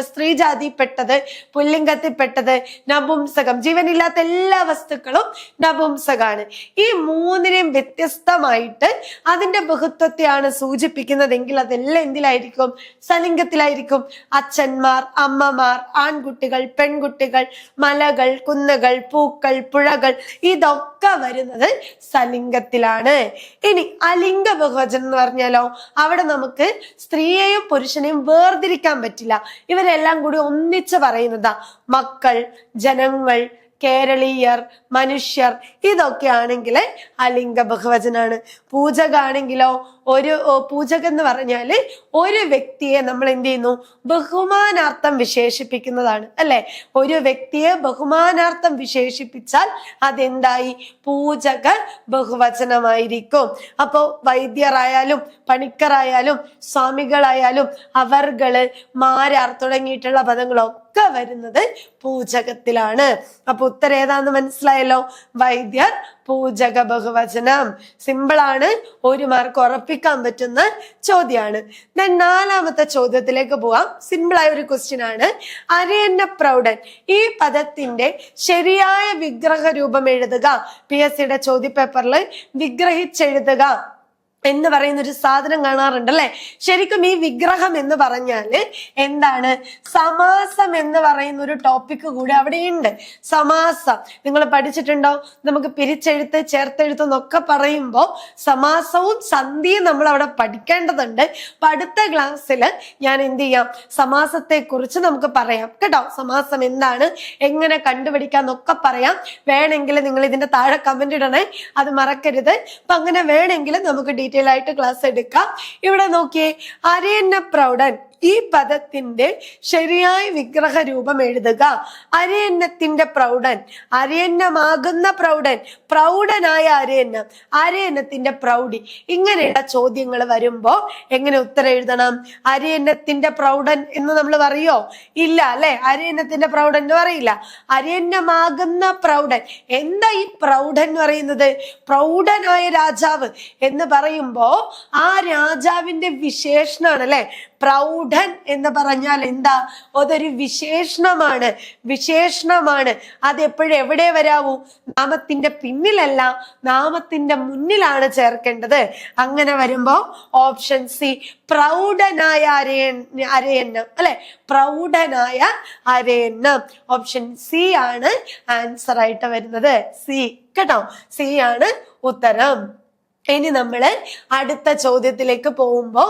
സ്ത്രീ ജാതിയിൽപ്പെട്ടത്, പുല്ലിംഗത്തിൽപ്പെട്ടത്, നപുംസകം, ജീവനില്ലാത്ത എല്ലാ വസ്തുക്കളും നപുംസകാണ്. ഈ 3നെയും വ്യത്യസ്തമായിട്ട് അതിന്റെ ബഹുത്വത്തെയാണ് സൂചിപ്പിക്കുന്നതെങ്കിൽ അതെല്ലാം എന്തിലായിരിക്കും? സലിംഗത്തിലായിരിക്കും. അച്ഛന്മാർ, അമ്മമാർ, ആൺകുട്ടികൾ, പെൺകുട്ടികൾ, മലകൾ, കുന്നുകൾ, പൂക്കൾ, പുഴകൾ, ഇതൊക്കെ വരുന്നത് സലിംഗത്തിലാണ്. ഇനി അലിംഗ ബഹുവചനം എന്ന് പറഞ്ഞാലോ, അവിടെ നമുക്ക് സ്ത്രീയെയും പുരുഷനെയും വേർതിരിക്കാൻ പറ്റില്ല. ഇവരെല്ലാം കൂടി ഒന്നിച്ച് പറയുന്നതാ. മക്കൾ, ജനങ്ങൾ, കേരളീയർ, മനുഷ്യർ, ഇതൊക്കെ ആണെങ്കിൽ അലിംഗ ബഹുവചനാണ്. പൂജകാണെങ്കിലോ, ഒരു പൂജകൻ എന്ന് പറഞ്ഞാല് ഒരു വ്യക്തിയെ നമ്മൾ എന്ത് ചെയ്യുന്നു, ബഹുമാനാർത്ഥം വിശേഷിപ്പിക്കുന്നതാണ് അല്ലെ. ഒരു വ്യക്തിയെ ബഹുമാനാർത്ഥം വിശേഷിപ്പിച്ചാൽ അതെന്തായി, പൂജക ബഹുവചനമായിരിക്കും. അപ്പോ വൈദ്യരായാലും പണിക്കറായാലും സ്വാമികളായാലും അവർകള്, മാരാർ തുടങ്ങിയിട്ടുള്ള പദങ്ങളൊക്കെ വരുന്നത് പൂജകത്തിലാണ്. അപ്പൊ ഉത്തരം ഏതാന്ന് മനസ്സിലായല്ലോ, വൈദ്യർ പൂജക ബഹുവചനം. സിമ്പിളാണ്, 1 മാർക്ക് ഉറപ്പിക്കാൻ പറ്റുന്ന ചോദ്യമാണ്. ഞാൻ 4ാമത്തെ ചോദ്യത്തിലേക്ക് പോവാം. സിമ്പിളായ ഒരു ക്വസ്റ്റ്യൻ ആണ്. അരയന്ന പ്രൗഢൻ ഈ പദത്തിന്റെ ശരിയായ വിഗ്രഹ രൂപം എഴുതുക. PSCയുടെ ചോദ്യപേപ്പറിൽ വിഗ്രഹിച്ചെഴുതുക എന്ന് പറയുന്ന ഒരു സാധനം കാണാറുണ്ട് അല്ലെ. ശരിക്കും ഈ വിഗ്രഹം എന്ന് പറഞ്ഞാല് എന്താണ്, സമാസം എന്ന് പറയുന്ന ഒരു ടോപ്പിക് കൂടി അവിടെയുണ്ട്. സമാസം നിങ്ങൾ പഠിച്ചിട്ടുണ്ടോ? നമുക്ക് പിരിച്ചെഴുത്ത്, ചേർത്തെഴുത്ത് എന്നൊക്കെ പറയുമ്പോൾ സമാസവും സന്ധിയും നമ്മൾ അവിടെ പഠിക്കേണ്ടതുണ്ട്. അപ്പൊ അടുത്ത ക്ലാസ്സിൽ ഞാൻ എന്ത് ചെയ്യാം, സമാസത്തെ കുറിച്ച് നമുക്ക് പറയാം കേട്ടോ. സമാസം എന്താണ്, എങ്ങനെ കണ്ടുപിടിക്കാന്നൊക്കെ പറയാം. വേണമെങ്കിൽ നിങ്ങൾ ഇതിന്റെ താഴെ കമന്റ് ഇടണേ, അത് മറക്കരുത്. അപ്പൊ അങ്ങനെ വേണമെങ്കിൽ നമുക്ക് ഡീറ്റെയിൽ ആയിട്ട് ക്ലാസ് എടുക്കാം. ഇവിടെ നോക്കിയേ, അരയന്ന പ്രൗഢൻ ഈ പദത്തിന്റെ ശരിയായ വിഗ്രഹ രൂപം എഴുതുക. അരയന്നത്തിന്റെ പ്രൗഢൻ, അരയന്നമാകുന്ന പ്രൗഢൻ, പ്രൗഢനായ അരയന്നം, അരയന്നത്തിന്റെ പ്രൗഢി, ഇങ്ങനെയുള്ള ചോദ്യങ്ങൾ വരുമ്പോ എങ്ങനെ ഉത്തരം എഴുതണം? അരയന്നത്തിന്റെ പ്രൗഢൻ എന്ന് നമ്മൾ പറയോ? ഇല്ല അല്ലെ. അരയന്നത്തിന്റെ പ്രൗഢൻ എന്ന് പറയില്ല. അരയന്നമാകുന്ന പ്രൗഢൻ. എന്താ ഈ പ്രൗഢൻ എന്ന് പറയുന്നത്? പ്രൗഢനായ രാജാവ് എന്ന് പറയുമ്പോ ആ രാജാവിന്റെ വിശേഷണമാണ് അല്ലെ. പ്രൗഢൻ എന്ന് പറഞ്ഞാൽ എന്താ? അതൊരു വിശേഷണമാണ്. വിശേഷണമാണ്. അത് എപ്പോഴും എവിടെ വരാവൂ? നാമത്തിന്റെ പിന്നിലല്ല, നാമത്തിന്റെ മുന്നിലാണ് ചേർക്കേണ്ടത്. അങ്ങനെ വരുമ്പോ ഓപ്ഷൻ സി, പ്രൗഢനായ അരയന്നം അല്ലെ. പ്രൗഢനായ അരയന്നം, ഓപ്ഷൻ സി ആണ് ആൻസർ ആയിട്ട് വരുന്നത്. സി കേട്ടോ, സി ആണ് ഉത്തരം. ഇനി നമ്മള് അടുത്ത ചോദ്യത്തിലേക്ക് പോകുമ്പോ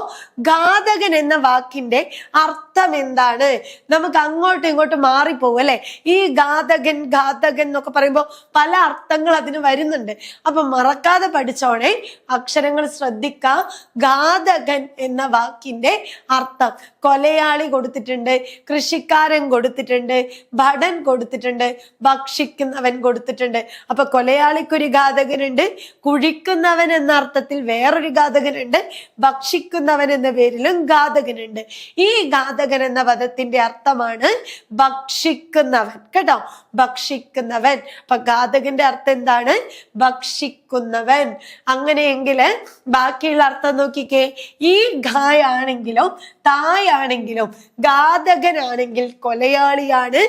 ഘാതകൻ എന്ന വാക്കിന്റെ അർത്ഥം എന്താണ്? നമുക്ക് അങ്ങോട്ടും ഇങ്ങോട്ടും മാറിപ്പോകും അല്ലെ. ഈ ഘാതകൻ ഘാതകൻ എന്നൊക്കെ പറയുമ്പോ പല അർത്ഥങ്ങൾ അതിന് വരുന്നുണ്ട്. അപ്പൊ മറക്കാതെ പഠിച്ചോണേ, അക്ഷരങ്ങൾ ശ്രദ്ധിക്കാം. ഘാതകൻ എന്ന വാക്കിന്റെ അർത്ഥം കൊലയാളി കൊടുത്തിട്ടുണ്ട്, കൃഷിക്കാരൻ കൊടുത്തിട്ടുണ്ട്, ഭടൻ കൊടുത്തിട്ടുണ്ട്, ഭക്ഷിക്കുന്നവൻ കൊടുത്തിട്ടുണ്ട്. അപ്പൊ കൊലയാളിക്കൊരു ഘാതകനുണ്ട്, കുഴിക്കുന്നവൻ എന്ന അർത്ഥത്തിൽ വേറൊരു ഘാതകനുണ്ട്, ഭക്ഷിക്കുന്നവൻ എന്ന പേരിലും ഘാതകനുണ്ട്. ഈ ഘാതകൻ എന്ന പദത്തിന്റെ അർത്ഥമാണ് ഭക്ഷിക്കുന്നവൻ കേട്ടോ, ഭക്ഷിക്കുന്നവൻ. അപ്പൊ ഘാതകന്റെ അർത്ഥം എന്താണ്? ഭക്ഷിക്കുന്നവൻ. അങ്ങനെയെങ്കിൽ ബാക്കിയുള്ള അർത്ഥം നോക്കിക്കേ. ഈ ഘായാണെങ്കിലും തായാണെങ്കിലും ഘാതകനാണെങ്കിൽ കൊലയാളിയാണ്,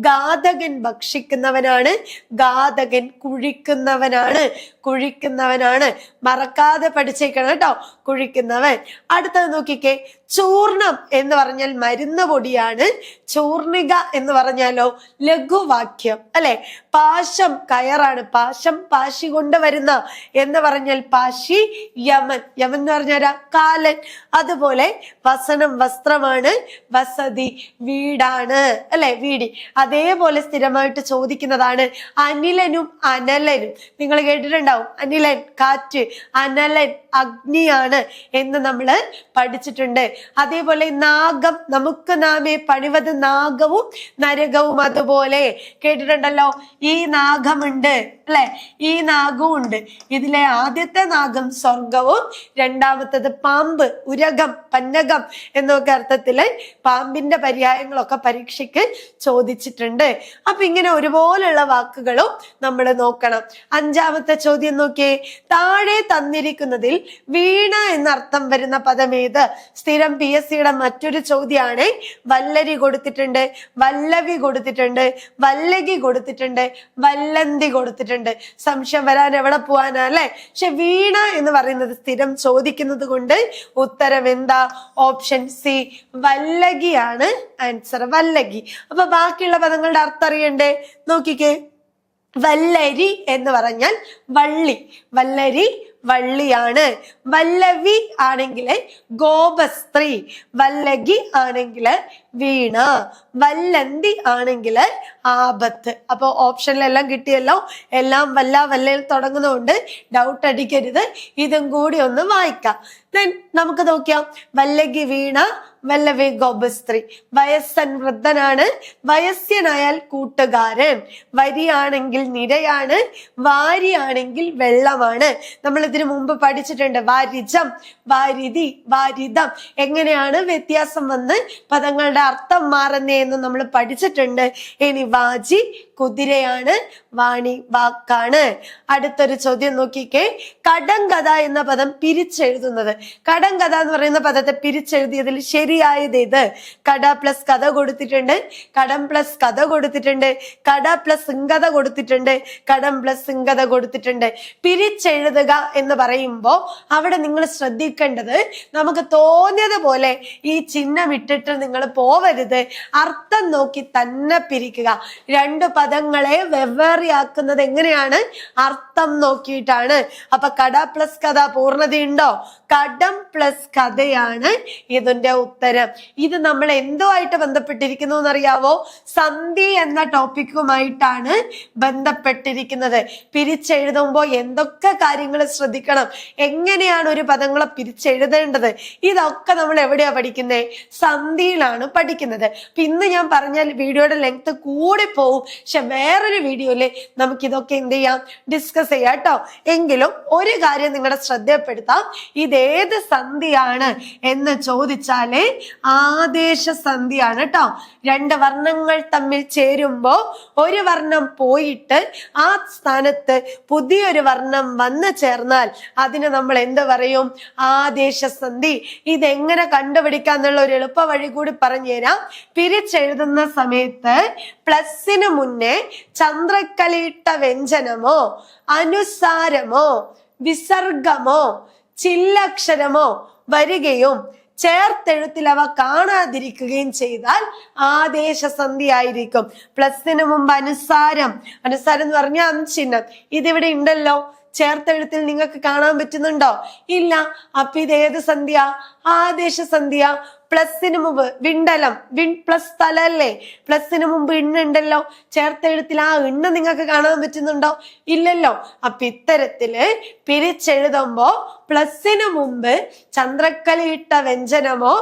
ഘാതകൻ ഭക്ഷിക്കുന്നവനാണ്, ഘാതകൻ കുഴിക്കുന്നവനാണ്. കുഴിക്കുന്നവനാണ്, മറക്കാതെ പഠിച്ചേക്കണം കേട്ടോ, കുഴിക്കുന്നവൻ. അടുത്തത് നോക്കിക്കേ, ചൂർണം എന്ന് പറഞ്ഞാൽ മരുന്ന് പൊടിയാണ്, ചൂർണിക എന്ന് പറഞ്ഞാലോ ലഘുവാക്യം അല്ലെ. പാശം കയറാണ്, പാശം പാശി കൊണ്ട് വരുന്ന എന്ന് പറഞ്ഞാൽ പാശി യമൻ, യമൻ എന്ന് പറഞ്ഞാൽ കാലൻ. അതുപോലെ വസനം വസ്ത്രമാണ്, വസതി വീടാണ് അല്ലെ, വീടി. അതേപോലെ സ്ഥിരമായിട്ട് ചോദിക്കുന്നതാണ് അനിലനും അനലനും. നിങ്ങൾ കേട്ടിട്ടുണ്ടാവും, അനിലൻ കാറ്റ്, അനലൻ അഗ്നിയാണ് എന്ന് നമ്മൾ പഠിച്ചിട്ടുണ്ട്. അതേപോലെ നാഗം, നമുക്ക് നാമേ പണിവത് നാഗവും നരകവും, അതുപോലെ കേട്ടിട്ടുണ്ടല്ലോ. ഈ നാഗമുണ്ട് അല്ലെ, ഈ നാഗവും ഉണ്ട്. ഇതിലെ ആദ്യത്തെ നാഗം സ്വർഗവും, രണ്ടാമത്തത് പാമ്പ്, ഉരകം, പന്നകം എന്നൊക്കെ അർത്ഥത്തില് പാമ്പിന്റെ പര്യായങ്ങളൊക്കെ പരീക്ഷയ്ക്ക് ചോദിച്ചിട്ടുണ്ട്. അപ്പൊ ഇങ്ങനെ ഒരുപോലുള്ള വാക്കുകളും നമ്മൾ നോക്കണം. 5ാമത്തെ ചോദ്യം നോക്കിയേ, താഴെ തന്നിരിക്കുന്നതിൽ വീണ എന്നർത്ഥം വരുന്ന പദം ഏത്? സ്ഥിരം PSCയുടെ മറ്റൊരു ചോദ്യമാണ്. വല്ലരി കൊടുത്തിട്ടുണ്ട്, വല്ലവി കൊടുത്തിട്ടുണ്ട്, വല്ലകി കൊടുത്തിട്ടുണ്ട്, വല്ലന്തി കൊടുത്തിട്ടുണ്ട്. പഠിച്ചിട്ടുണ്ട്. സംശയം വരാൻ എവിടെ പോവാനാ അല്ലെ? പക്ഷെ വീണ എന്ന് പറയുന്നത് സ്ഥിരം ചോദിക്കുന്നത് കൊണ്ട് ഉത്തരം എന്താ? ഓപ്ഷൻ സി, വല്ലകിയാണ് ആൻസർ. വല്ലകി. അപ്പൊ ബാക്കിയുള്ള പദങ്ങളുടെ അർത്ഥം അറിയണ്ടേ? നോക്കിക്കേ. വല്ലരി എന്ന് പറഞ്ഞാൽ വള്ളി. വല്ലരി വള്ളിയാണ്. വല്ലവി ആണെങ്കില് ഗോപസ്ത്രീ. വല്ലകി ആണെങ്കില് വീണ. വല്ലന്തി ആണെങ്കില് ആപത്ത്. അപ്പൊ ഓപ്ഷനിലെല്ലാം കിട്ടിയല്ലോ. എല്ലാം വല്ലയിൽ തുടങ്ങുന്നതുകൊണ്ട് ഡൗട്ട് അടിക്കരുത്. ഇതും കൂടി ഒന്ന് വായിക്കാം. നമുക്ക് നോക്കിയാം. വല്ലകി വീണ, വല്ലവി ഗോപസ്ത്രീ. വയസ്സൻ വൃദ്ധനാണ്, വയസ്യനായാൽ കൂട്ടുകാരൻ. വരിയാണെങ്കിൽ നിരയാണ്, വാരിയാണെങ്കിൽ വെള്ളമാണ്. നമ്മൾ ഇതിനു മുമ്പ് പഠിച്ചിട്ടുണ്ട്. വാരിജം, വാരിധി, വാരിതം. എങ്ങനെയാണ് വ്യത്യാസം വന്ന് പദങ്ങളുടെ അർത്ഥം മാറുന്നതെന്ന് നമ്മൾ പഠിച്ചിട്ടുണ്ട്. ഇനി വാജി കുതിരയാണ്, വാണി വാക്കാണ്. അടുത്തൊരു ചോദ്യം നോക്കിക്കേ. കടങ്കഥ എന്ന പദം പിരിച്ചെഴുതുന്നത്. കടങ്കഥ എന്ന് പറയുന്ന പദത്തെ പിരിച്ചെഴുതിയതിൽ ശരിയായത് ഏത്? കട പ്ലസ് കഥ കൊടുത്തിട്ടുണ്ട്, കടം പ്ലസ് കഥ കൊടുത്തിട്ടുണ്ട്, കട പ്ലസ് സിംഗത കൊടുത്തിട്ടുണ്ട്, കടം പ്ലസ് സിംഗത കൊടുത്തിട്ടുണ്ട്. പിരിച്ചെഴുതുക എന്ന് പറയുമ്പോ അവിടെ നിങ്ങൾ ശ്രദ്ധിക്കേണ്ടത്, നമുക്ക് തോന്നിയതുപോലെ ഈ ചിഹ്നം ഇട്ടിട്ട് നിങ്ങൾ പോവരുത്. അർത്ഥം നോക്കി തന്നെ പിരിക്കുക. രണ്ട് പദങ്ങളെ വെവ്വേറെയാക്കുന്നത് എങ്ങനെയാണ്? അർത്ഥം നോക്കിയിട്ടാണ്. അപ്പൊ കട പ്ലസ് കഥ പൂർണ്ണതയുണ്ടോ? കടം പ്ലസ് കഥയാണ് ഇതിന്റെ ഉത്തരം. ഇത് നമ്മൾ എന്തുമായിട്ട് ബന്ധപ്പെട്ടിരിക്കുന്നു എന്നറിയാവോ? സന്ധി എന്ന ടോപ്പിക്കുമായിട്ടാണ് ബന്ധപ്പെട്ടിരിക്കുന്നത്. പിരിച്ചെഴുതുമ്പോ എന്തൊക്കെ കാര്യങ്ങൾ ശ്രദ്ധിക്കണം, എങ്ങനെയാണ് ഒരു പദങ്ങളെ പിരിച്ചെഴുതേണ്ടത്, ഇതൊക്കെ നമ്മൾ എവിടെയാ പഠിക്കുന്നത്? സന്ധിയിലാണ് പഠിക്കുന്നത്. ഇന്ന് ഞാൻ പറഞ്ഞാൽ വീഡിയോയുടെ ലെങ്ത് കൂടി പോവും. പക്ഷെ വേറൊരു വീഡിയോയില് നമുക്ക് ഇതൊക്കെ എന്ത് ചെയ്യാം? ഡിസ്കസ് ചെയ്യാം കേട്ടോ. എങ്കിലും ഒരു കാര്യം നിങ്ങളുടെ ശ്രദ്ധപ്പെടുത്താം. ഇതേത് സന്ധിയാണ് എന്ന് ചോദിച്ചാല് ആദേശ സന്ധിയാണ് കേട്ടോ. രണ്ട് വർണ്ണങ്ങൾ തമ്മിൽ ചേരുമ്പോ ഒരു വർണ്ണം പോയിട്ട് ആ സ്ഥാനത്ത് പുതിയൊരു വർണ്ണം വന്നു ചേർന്നാൽ അതിന് നമ്മൾ എന്ത് പറയും? ആദേശ സന്ധി. ഇതെങ്ങനെ കണ്ടുപിടിക്കാന്നുള്ള ഒരു എളുപ്പ വഴി കൂടി പറഞ്ഞുതരാം. പിരിച്ചെഴുതുന്ന സമയത്ത് പ്ലസിന് മുന്നേ ചന്ദ്രക്കലയിട്ട വ്യഞ്ജനമോ അനുസാരമോ വിസർഗമോ ചില്ലക്ഷരമോ വരികയും ചേർത്തെഴുത്തിൽ അവ കാണാതിരിക്കുകയും ചെയ്താൽ ആദേശ സന്ധി ആയിരിക്കും. പ്ലസിന് മുമ്പ് അനുസാരം. അനുസാരം എന്ന് പറഞ്ഞാൽ അംചിഹ്നം. ഇതിവിടെ ഉണ്ടല്ലോ. ചേർത്തെഴുത്തിൽ നിങ്ങൾക്ക് കാണാൻ പറ്റുന്നുണ്ടോ? ഇല്ല. അപ്പൊ ഇത് ഏത് സന്ധ്യ? ആദേശ സന്ധ്യ. പ്ലസിന് മുമ്പ് വിണ്ടലം, പ്ലസ് സ്ഥല അല്ലേ? പ്ലസിന് മുമ്പ് ഇണ്ണുണ്ടല്ലോ. ചേർത്തെഴുത്തിൽ ആ ഇണ്ണ് നിങ്ങൾക്ക് കാണാൻ പറ്റുന്നുണ്ടോ? ഇല്ലല്ലോ. അപ്പൊ ഇത്തരത്തില് പിരിച്ചെഴുതുമ്പോ പ്ലസിന് മുമ്പ് ചന്ദ്രക്കലയിട്ട വ്യഞ്ജനമോ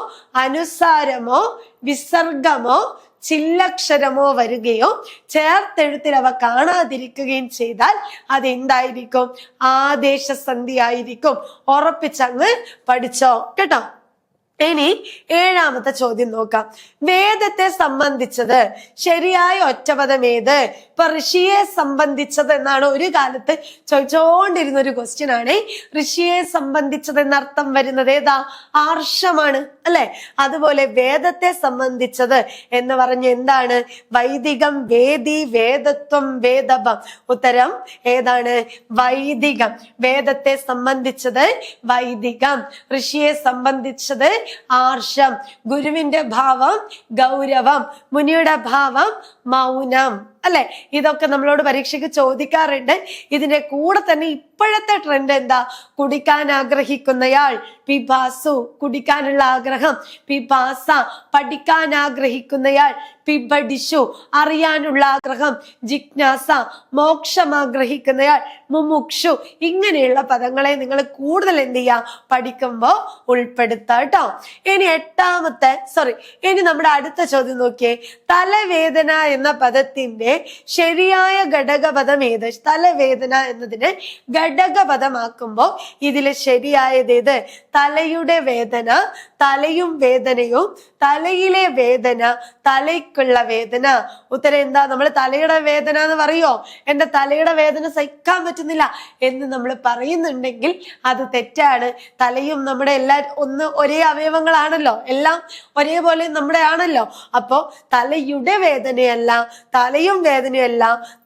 അനുസാരമോ വിസർഗമോ ചില്ലക്ഷരമോ വരികയോ ചേർത്തെഴുത്തിൽ അവ കാണാതിരിക്കുകയും ചെയ്താൽ അതെന്തായിരിക്കും? ആദേശ സന്ധി ആയിരിക്കും. ഉറപ്പിച്ചങ്ങ് പഠിച്ചോ കേട്ടോ. ഇനി ഏഴാമത്തെ ചോദ്യം നോക്കാം. വേദത്തെ സംബന്ധിച്ചത് ശരിയായ ഒറ്റപദം ഏത്? ഇപ്പൊ ഋഷിയെ സംബന്ധിച്ചത് എന്നാണ് ഒരു കാലത്ത് ചോദിച്ചോണ്ടിരുന്ന ഒരു ക്വസ്റ്റ്യൻ ആണ്. ഋഷിയെ സംബന്ധിച്ചത് എന്നർത്ഥം വരുന്നത് ഏതാ? ആർഷമാണ് അല്ലെ? അതുപോലെ വേദത്തെ സംബന്ധിച്ചത് എന്ന് പറഞ്ഞ എന്താണ്? വൈദികം, വേദി, വേദത്വം, വേദഭം. ഉത്തരം ഏതാണ്? വൈദികം. വേദത്തെ സംബന്ധിച്ചത് വൈദികം, ഋഷിയെ സംബന്ധിച്ചത് ആർഷം. ഗുരുവിന്റെ ഭാവം ഗൗരവം, മുനിയുടെ ഭാവം മൗനം അല്ലെ? ഇതൊക്കെ നമ്മളോട് പരീക്ഷയ്ക്ക് ചോദിക്കാറുണ്ട്. ഇതിന്റെ കൂടെ തന്നെ ഇപ്പോഴത്തെ ട്രെൻഡ് എന്താ? കുടിക്കാൻ ആഗ്രഹിക്കുന്നയാൾ പിപാസു, കുടിക്കാനുള്ള ആഗ്രഹം. പിപാസ, പഠിക്കാൻ ആഗ്രഹിക്കുന്നയാൾ. പിബഡിഷു, അറിയാനുള്ള ആഗ്രഹം. ജിജ്ഞാസ, മോക്ഷം ആഗ്രഹിക്കുന്നയാൾ. മുമുക്ഷു. ഇങ്ങനെയുള്ള പദങ്ങളെ നിങ്ങൾ കൂടുതൽ എന്ത് ചെയ്യാ? പഠിക്കുമ്പോ ഉൾപ്പെടുത്താം കേട്ടോ. ഇനി നമ്മുടെ അടുത്ത ചോദ്യം നോക്കിയേ. തലവേദന എന്ന പദത്തിന്റെ ശരിയായ ഘടകപദം ഏത്? തലവേദന എന്നതിന് ഘടകപദമാക്കുമ്പോ ഇതില് ശരിയായത് ഏത്? തലയുടെ വേദന, തലയും വേദനയും, തലയിലെ വേദന, തലയ്ക്കുള്ള വേദന. ഉത്തരം എന്താ? നമ്മൾ തലയുടെ വേദന എന്ന് പറയോ? എന്റെ തലയുടെ വേദന സഹിക്കാൻ പറ്റുന്നില്ല എന്ന് നമ്മൾ പറയുന്നുണ്ടെങ്കിൽ അത് തെറ്റാണ്. തലയും നമ്മുടെ ഒരേ അവയവങ്ങളാണല്ലോ, എല്ലാം ഒരേപോലെ നമ്മുടെ ആണല്ലോ. അപ്പോ തലയുടെ വേദനയല്ല, തലയും വേദനയല്ല,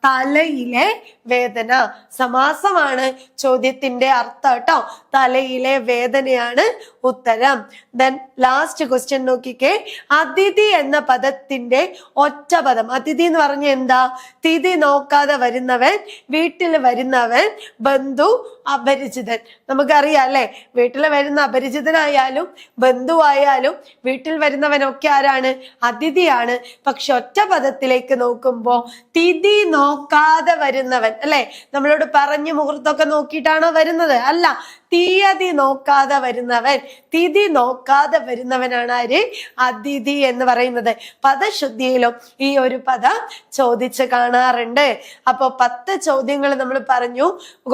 തലയിലെ വേദന. സമാസമാണ് ചോദ്യത്തിന്റെ അർത്ഥം കേട്ടോ. തലയിലെ വേദനയാണ് ഉത്തരം. ദെൻ ലാസ്റ്റ് ക്വസ്റ്റ്യൻ നോക്കിക്കേ. അതിഥി എന്ന പദത്തിന്റെ ഒറ്റ പദം. അതിഥി എന്ന് പറഞ്ഞ എന്താ? തിഥി നോക്കാതെ വരുന്നവൻ, വീട്ടിൽ വരുന്നവൻ, ബന്ധു, അപരിചിതൻ. നമുക്കറിയാം അല്ലെ, വീട്ടിൽ വരുന്ന അപരിചിതനായാലും ബന്ധുവായാലും വീട്ടിൽ വരുന്നവനൊക്കെ ആരാണ്? അതിഥിയാണ്. പക്ഷെ ഒറ്റ പദത്തിലേക്ക് നോക്കുമ്പോ തിഥി നോക്കാതെ വരുന്നവൻ അല്ലെ, നമ്മളോട് പറഞ്ഞു മുഹൂർത്തമൊക്കെ നോക്കിയിട്ടാണോ വരുന്നത്? അല്ല, തീയതി നോക്കാതെ വരുന്നവൻ, തിഥി നോക്കാതെ വരുന്നവനാണ് ആര്? അതിഥി എന്ന് പറയുന്നത്. പദശുദ്ധിയിലും ഈ ഒരു പദം ചോദിച്ച് കാണാറുണ്ട്. അപ്പൊ 10 ചോദ്യങ്ങൾ നമ്മൾ പറഞ്ഞു.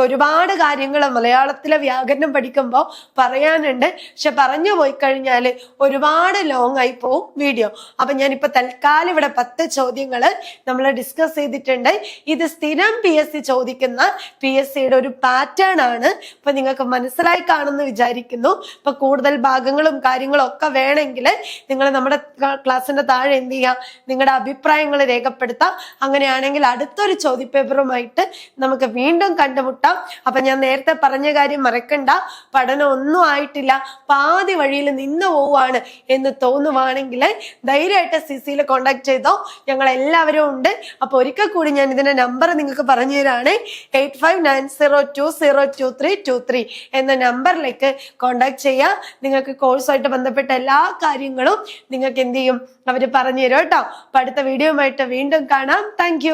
ഒരുപാട് കാര്യങ്ങൾ മലയാളത്തിലെ വ്യാകരണം പഠിക്കുമ്പോൾ പറയാനുണ്ട്. പക്ഷെ പറഞ്ഞു പോയി കഴിഞ്ഞാൽ ഒരുപാട് ലോങ് ആയി പോവും വീഡിയോ. അപ്പൊ ഞാനിപ്പോ തൽക്കാലം ഇവിടെ 10 ചോദ്യങ്ങൾ നമ്മൾ ഡിസ്കസ് ചെയ്തിട്ടുണ്ട്. ഇത് സ്ഥിരം PSC ചോദിക്കുന്ന PSCയുടെ ഒരു പാറ്റേൺ ആണ്. ഇപ്പൊ നിങ്ങൾക്ക് മനസ്സിലായി കാണുമെന്ന് വിചാരിക്കുന്നു. ഇപ്പൊ കൂടുതൽ ഭാഗങ്ങളും കാര്യങ്ങളും ഒക്കെ വേണമെങ്കിൽ നിങ്ങൾ നമ്മുടെ ക്ലാസ്സിന്റെ താഴെ എന്ത് ചെയ്യാം, നിങ്ങളുടെ അഭിപ്രായങ്ങൾ രേഖപ്പെടുത്താം. അങ്ങനെയാണെങ്കിൽ അടുത്തൊരു ചോദ്യപേപ്പറുമായിട്ട് നമുക്ക് വീണ്ടും കണ്ടുമുട്ടാം. അപ്പൊ ഞാൻ നേരത്തെ പറഞ്ഞ കാര്യം മറക്കണ്ട. പഠനം ഒന്നും ആയിട്ടില്ല, പാതി വഴിയിൽ നിന്ന് പോവാണ് എന്ന് തോന്നുവാണെങ്കിൽ ധൈര്യമായിട്ട് CCയിൽ കോണ്ടാക്ട് ചെയ്തോ. ഞങ്ങൾ എല്ലാവരും ഉണ്ട്. അപ്പൊ ഒരിക്കൽ കൂടി ഞാൻ ഇതിന്റെ നമ്പർ നിങ്ങൾക്ക് പറഞ്ഞു തരാണ്. 8590202323 എന്ന നമ്പറിലേക്ക് കോണ്ടാക്ട് ചെയ്യാം. നിങ്ങൾക്ക് കോഴ്സുമായിട്ട് ബന്ധപ്പെട്ട എല്ലാ കാര്യങ്ങളും നിങ്ങൾക്ക് എന്ത് ചെയ്യും, അവര് പറഞ്ഞു തരും കേട്ടോ. അപ്പൊ അടുത്ത വീഡിയോയുമായിട്ട് വീണ്ടും കാണാം. താങ്ക്